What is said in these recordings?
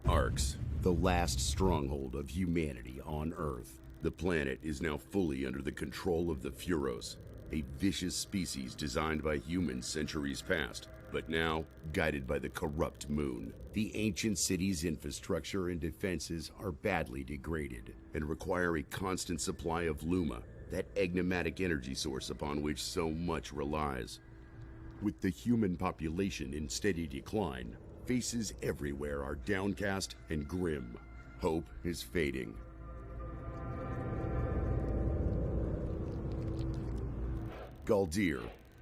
Arx, the last stronghold of humanity on Earth. The planet is now fully under the control of the Furos, a vicious species designed by humans centuries past, but now guided by the corrupt moon. The ancient city's infrastructure and defenses are badly degraded and require a constant supply of Luma, that enigmatic energy source upon which so much relies. With the human population in steady decline, faces everywhere are downcast and grim. Hope is fading. Galdir,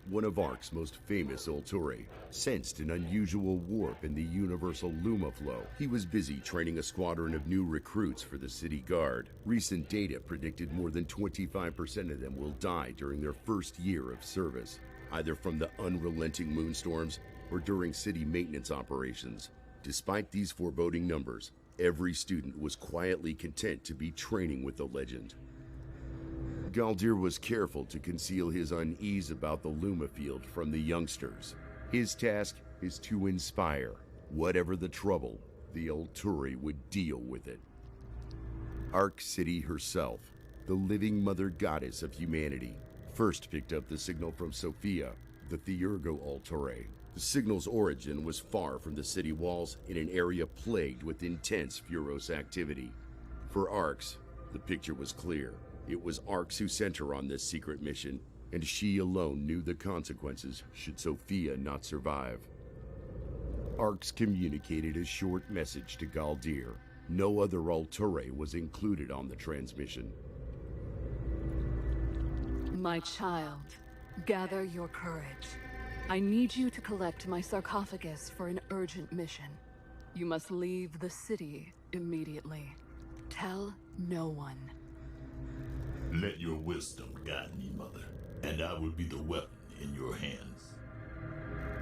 one of Ark's most famous Ulturi, sensed an unusual warp in the universal Luma flow. He was busy training a squadron of new recruits for the city guard. Recent data predicted more than 25% of them will die during their first year of service, either from the unrelenting moonstorms or during city maintenance operations. Despite these foreboding numbers, every student was quietly content to be training with the legend. Galdir was careful to conceal his unease about the Luma field from the youngsters. His task is to inspire. Whatever the trouble, the Ulturi would deal with it. Ark City herself, the living mother goddess of humanity, first picked up the signal from Sophia, the Theurgo Ulturi. The signal's origin was far from the city walls in an area plagued with intense Furos activity. For Arx, the picture was clear. It was Arx who sent her on this secret mission, and she alone knew the consequences should Sophia not survive. Arx communicated a short message to Galdir. No other Ulturi was included on the transmission. My child, gather your courage. I need you to collect my sarcophagus for an urgent mission. You must leave the city immediately. Tell no one. Let your wisdom guide me, Mother, and I will be the weapon in your hands.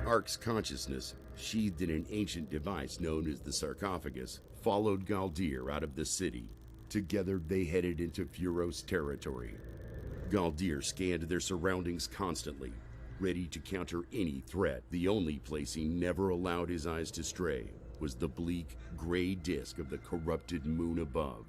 Ark's consciousness, sheathed in an ancient device known as the sarcophagus, followed Galdir out of the city. Together they headed into Furos territory. Galdir scanned their surroundings constantly, ready to counter any threat. The only place he never allowed his eyes to stray was the bleak, gray disk of the corrupted moon above.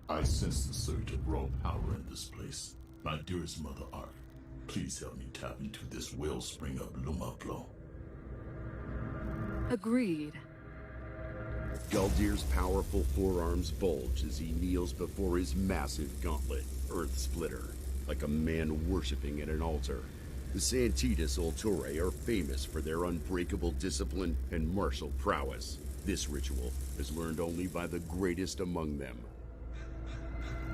I sense the surge of raw power in this place. My dearest Mother Ark, please help me tap into this wellspring of Lumaflo. Agreed. Galdir's powerful forearms bulge as he kneels before his massive gauntlet, Earth Splitter, like a man worshipping at an altar. The Santitas Ultore are famous for their unbreakable discipline and martial prowess. This ritual is learned only by the greatest among them.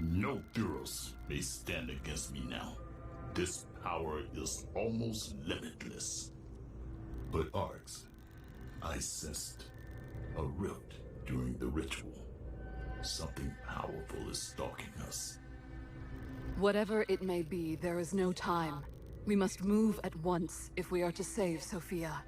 No Duros may stand against me now. This power is almost limitless. But Arx, I sensed a rift during the ritual. Something powerful is stalking us. Whatever it may be, there is no time. We must move at once if we are to save Sophia.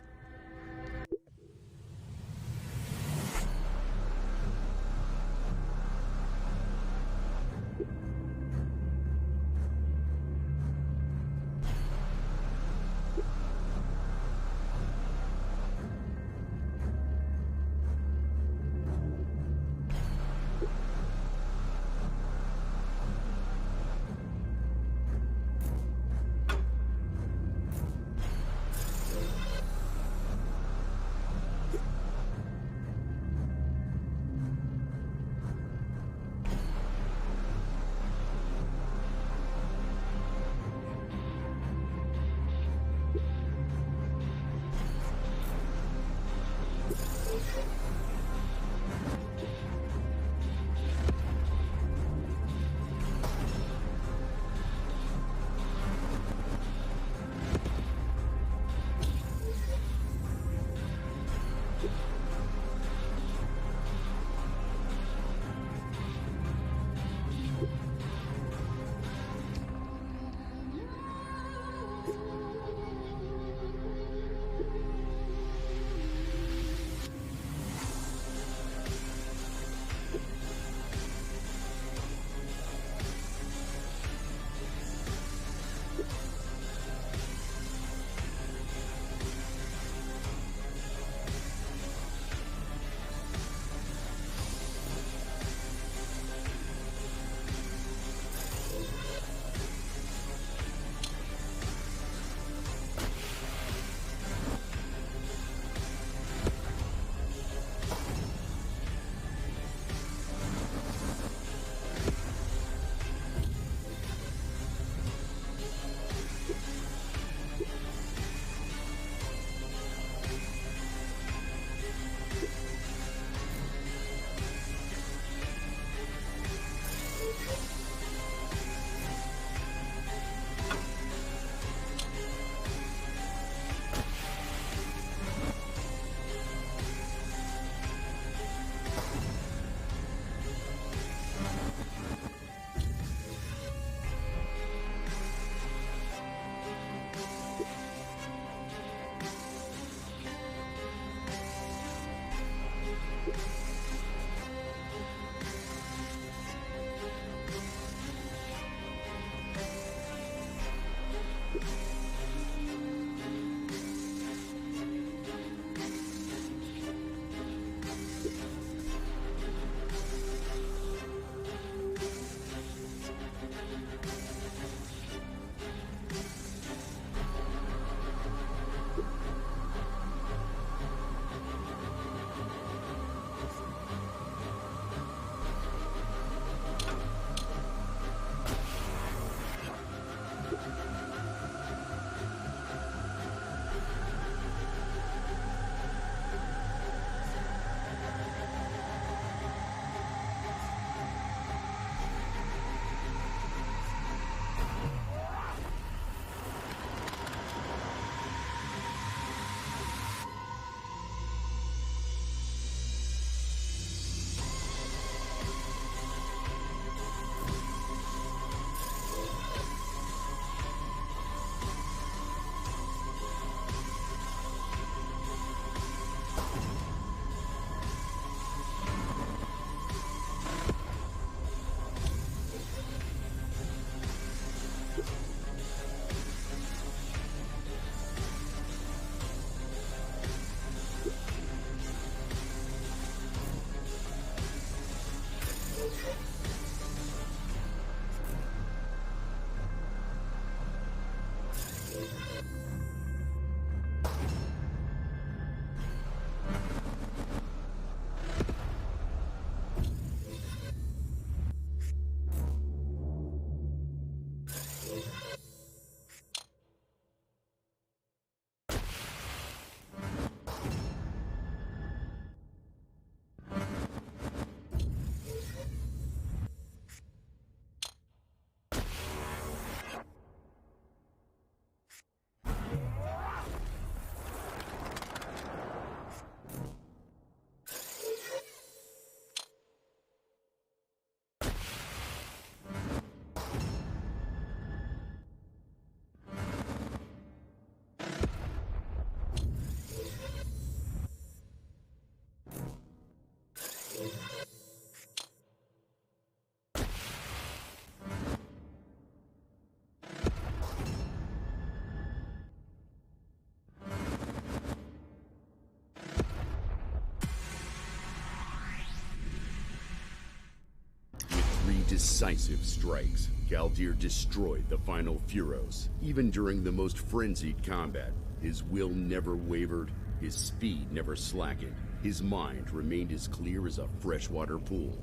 decisive strikes, Galdir destroyed the final Furos. Even during the most frenzied combat, his will never wavered, his speed never slackened, his mind remained as clear as a freshwater pool.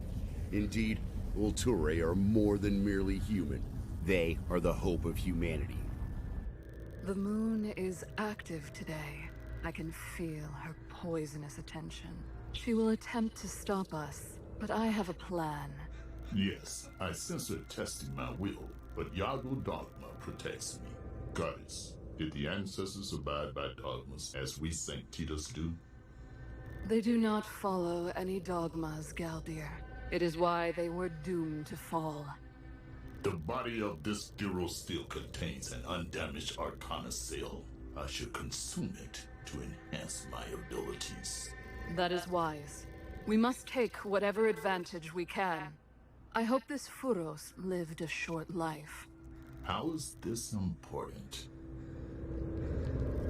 Indeed, Ulturae are more than merely human. They are the hope of humanity. The moon is active today. I can feel her poisonous attention. She will attempt to stop us, but I have a plan. Yes, I sense her testing my will, but Yago Dogma protects me. Goddess, did the ancestors abide by dogmas as we Sanctitas do? They do not follow any dogmas, Galdir. It is why they were doomed to fall. The body of this Duro still contains an undamaged Arcana cell. I should consume it to enhance my abilities. That is wise. We must take whatever advantage we can. I hope this Furos lived a short life. How is this important?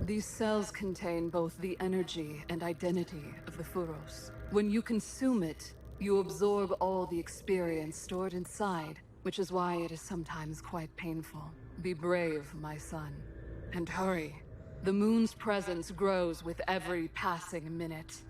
These cells contain both the energy and identity of the Furos. When you consume it, you absorb all the experience stored inside, which is why it is sometimes quite painful. Be brave, my son. And hurry. The moon's presence grows with every passing minute.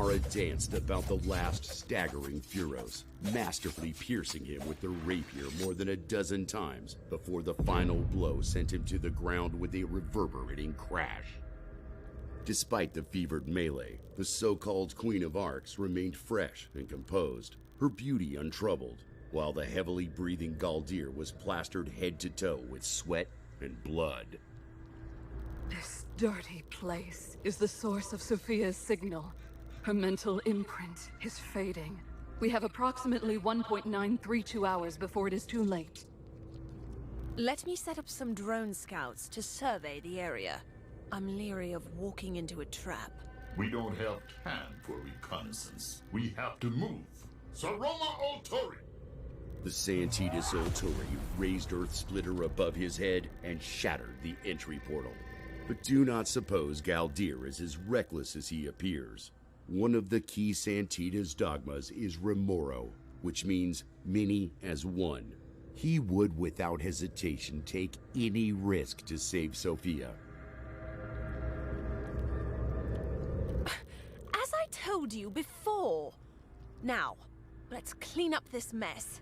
Mara danced about the last staggering Furos, masterfully piercing him with the rapier more than a dozen times before the final blow sent him to the ground with a reverberating crash. Despite the fevered melee, the so-called Queen of Arcs remained fresh and composed, her beauty untroubled, while the heavily breathing Galdir was plastered head to toe with sweat and blood. This dirty place is the source of Sophia's signal. Her mental imprint is fading. We have approximately 1.932 hours before it is too late. Let me set up some drone scouts to survey the area. I'm leery of walking into a trap. We don't have time for reconnaissance. We have to move. Saroma Altori! The Santidus Ulturi raised Earth Splitter above his head and shattered the entry portal. But do not suppose Galdir is as reckless as he appears. One of the key Santidus dogmas is Remoro, which means many as one. He would without hesitation take any risk to save Sophia. As I told you before. Now, let's clean up this mess.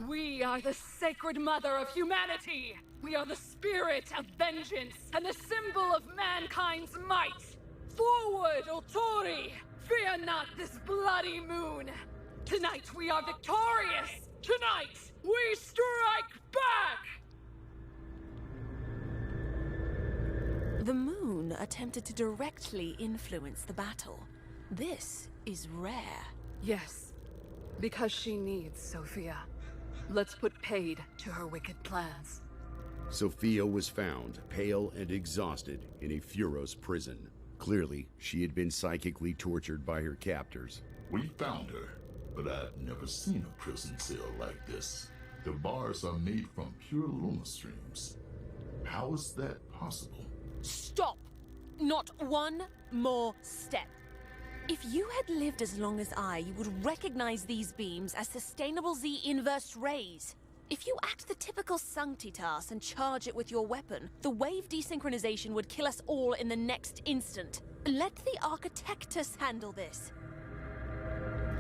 We are the sacred mother of humanity! We are the spirit of vengeance and the symbol of mankind's might! Forward, Ultori! Fear not this bloody moon! Tonight we are victorious! Tonight we strike back! The moon attempted to directly influence the battle. This is rare. Yes, because she needs Sophia. Let's put paid to her wicked plans. Sophia was found, pale and exhausted, in a Furos prison. Clearly, she had been psychically tortured by her captors. We found her, but I've never seen a prison cell like this. The bars are made from pure Luma streams. How is that possible? Stop! Not one more step. If you had lived as long as I, you would recognize these beams as sustainable Z-inverse rays. If you act the typical Sanctitas and charge it with your weapon, the wave desynchronization would kill us all in the next instant. Let the Architectus handle this.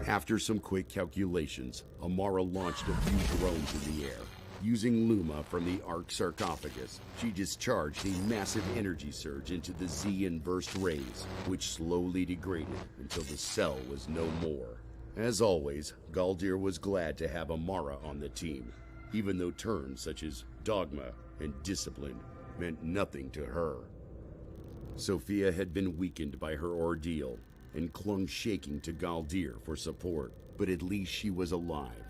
After some quick calculations, Amara launched a few drones in the air. Using Luma from the Ark sarcophagus, she discharged a massive energy surge into the Z-inversed rays, which slowly degraded until the cell was no more. As always, Galdir was glad to have Amara on the team, even though terms such as dogma and discipline meant nothing to her. Sophia had been weakened by her ordeal and clung shaking to Galdir for support, but at least she was alive.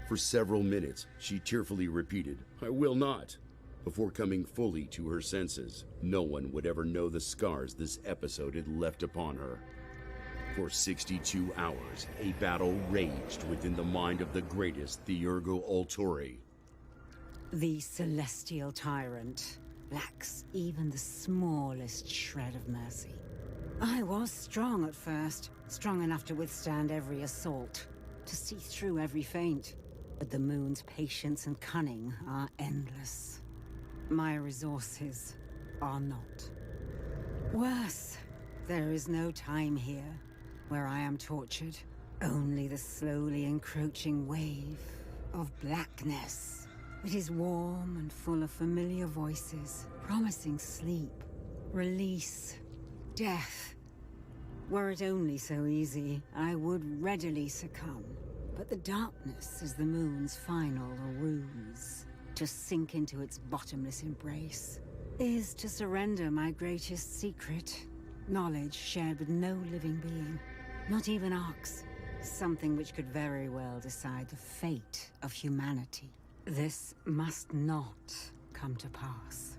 For several minutes, she tearfully repeated, "I will not," before coming fully to her senses. No one would ever know the scars this episode had left upon her. For 62 hours, a battle raged within the mind of the greatest Theurgo Ultori. The celestial tyrant lacks even the smallest shred of mercy. I was strong at first, strong enough to withstand every assault, to see through every feint. But the moon's patience and cunning are endless. My resources are not. Worse, there is no time here where I am tortured. Only the slowly encroaching wave of blackness. It is warm and full of familiar voices, promising sleep, release, death. Were it only so easy, I would readily succumb. But the darkness is the moon's final ruse. To sink into its bottomless embrace is to surrender my greatest secret. Knowledge shared with no living being, not even Arx. Something which could very well decide the fate of humanity. This must not come to pass.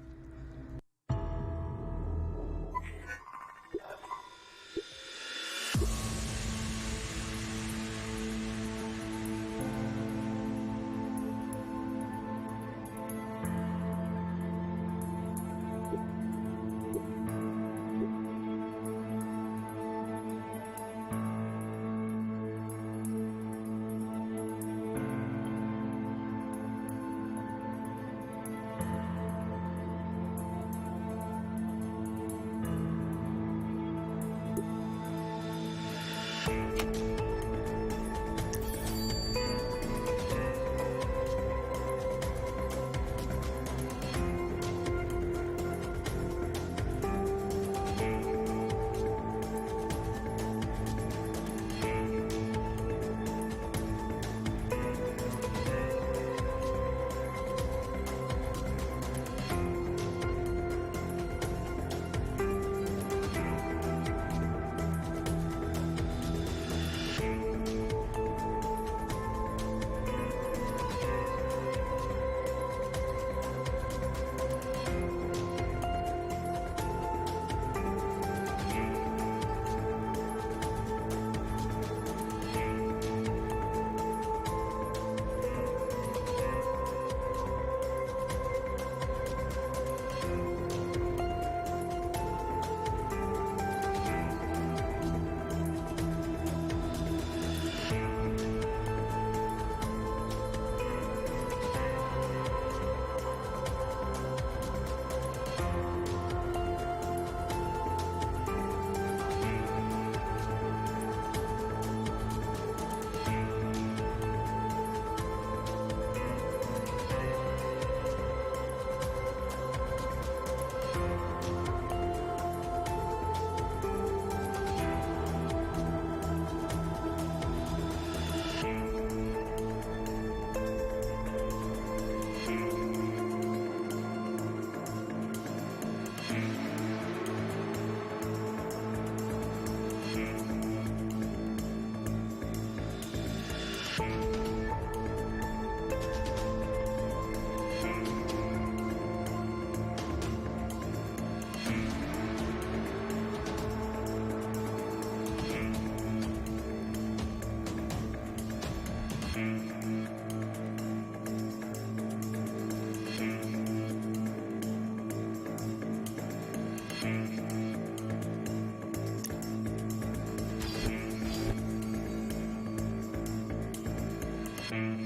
Mm-hmm.